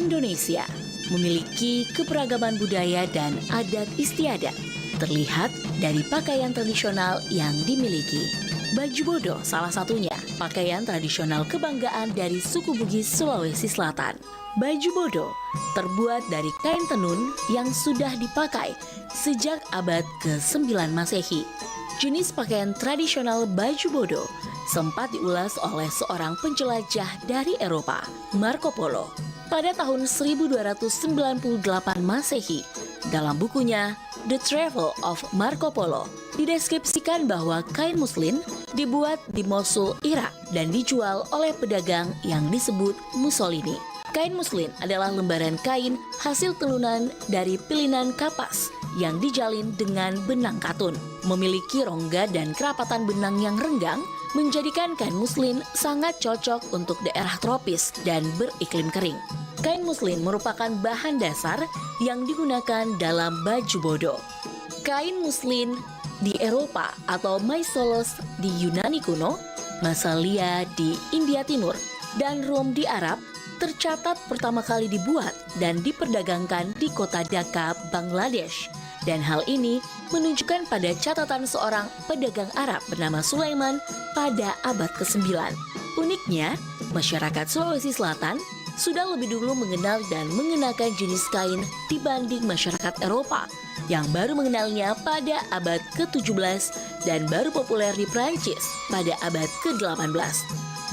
Indonesia memiliki keberagaman budaya dan adat istiadat. Terlihat dari pakaian tradisional yang dimiliki. Baju bodo salah satunya, pakaian tradisional kebanggaan dari suku Bugis Sulawesi Selatan. Baju bodo terbuat dari kain tenun yang sudah dipakai sejak abad ke-9 Masehi. Jenis pakaian tradisional baju bodo sempat diulas oleh seorang penjelajah dari Eropa, Marco Polo, pada tahun 1298 Masehi. Dalam bukunya The Travel of Marco Polo, dideskripsikan bahwa kain muslin dibuat di Mosul, Irak dan dijual oleh pedagang yang disebut Mussolini. Kain muslin adalah lembaran kain hasil tenunan dari pilinan kapas yang dijalin dengan benang katun. Memiliki rongga dan kerapatan benang yang renggang, menjadikan kain muslin sangat cocok untuk daerah tropis dan beriklim kering. Kain muslin merupakan bahan dasar yang digunakan dalam baju bodo. Kain muslin di Eropa atau Maisolos di Yunani kuno, Massalia di India Timur, dan Rom di Arab tercatat pertama kali dibuat dan diperdagangkan di kota Dhaka, Bangladesh. Dan hal ini menunjukkan pada catatan seorang pedagang Arab bernama Sulaiman pada abad ke-9. Uniknya, masyarakat Sulawesi Selatan sudah lebih dulu mengenal dan mengenakan jenis kain dibanding masyarakat Eropa yang baru mengenalnya pada abad ke-17 dan baru populer di Prancis pada abad ke-18.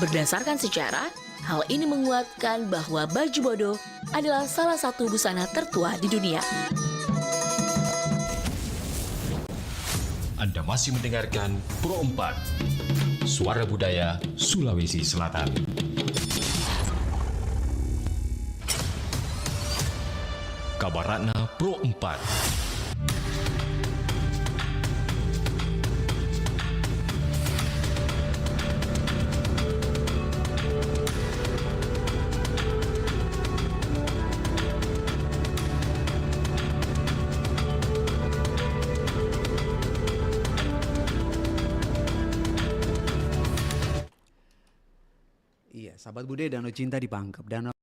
Berdasarkan sejarah, hal ini menguatkan bahwa baju bodo adalah salah satu busana tertua di dunia. Anda masih mendengarkan Pro 4, Suara Budaya Sulawesi Selatan. Kabaratna Pro 4. Iya, sahabat budaya Danau Cinta di Pangkep. Danau